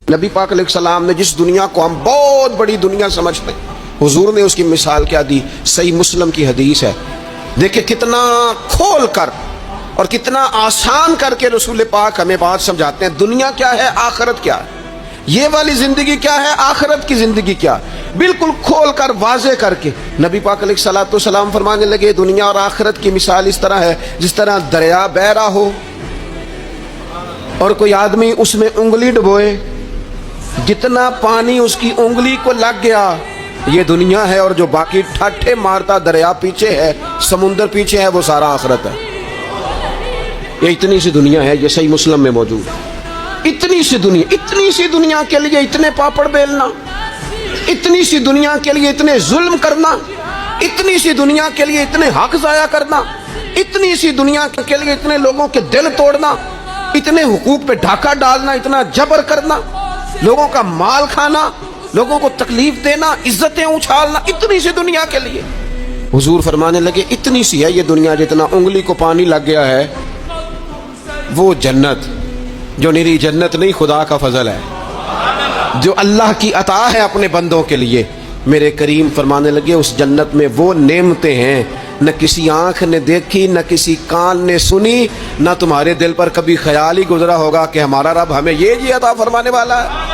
نبی پاک علیہ السلام نے جس دنیا کو ہم بہت بڑی دنیا سمجھتے ہیں، حضور نے اس کی مثال کیا دی؟ صحیح مسلم کی حدیث ہے، دیکھیں کتنا کھول کر اور کتنا آسان کر کے رسول پاک ہمیں بات سمجھاتے ہیں۔ دنیا کیا ہے، آخرت کیا ہے، یہ والی زندگی کیا ہے، آخرت کی زندگی کیا ہے، بالکل کھول کر واضح کر کے نبی پاک علیہ السلام فرمانے لگے دنیا اور آخرت کی مثال اس طرح ہے جس طرح دریا بہ رہا ہو اور کوئی آدمی اس میں انگلی ڈبوئے، جتنا پانی اس کی انگلی کو لگ گیا یہ دنیا ہے، اور جو باقی ٹھاٹھے مارتا دریا پیچھے ہے، سمندر پیچھے ہے، وہ سارا آخرت ہے۔ یہ اتنی سی دنیا ہے، یہ صحیح مسلم میں موجود ہے۔ اتنی سی دنیا کے لیے اتنے پاپڑ بیلنا، اتنی سی دنیا کے لیے اتنے ظلم کرنا، اتنی سی دنیا کے لیے اتنے حق ضائع کرنا، اتنی سی دنیا کے لیے اتنے لوگوں کے دل توڑنا، اتنے حقوق پہ ڈھاکہ ڈالنا، اتنا جبر کرنا، لوگوں کا مال کھانا، لوگوں کو تکلیف دینا، عزتیں اچھالنا، اتنی سی دنیا کے لیے حضور فرمانے لگے اتنی سی ہے یہ دنیا، جتنا انگلی کو پانی لگ گیا ہے وہ جنت، جو نیری جنت نہیں، خدا کا فضل ہے، جو اللہ کی عطا ہے اپنے بندوں کے لیے۔ میرے کریم فرمانے لگے اس جنت میں وہ نعمتیں ہیں نہ کسی آنکھ نے دیکھی، نہ کسی کان نے سنی، نہ تمہارے دل پر کبھی خیال ہی گزرا ہوگا کہ ہمارا رب ہمیں یہ عطا فرمانے والا ہے۔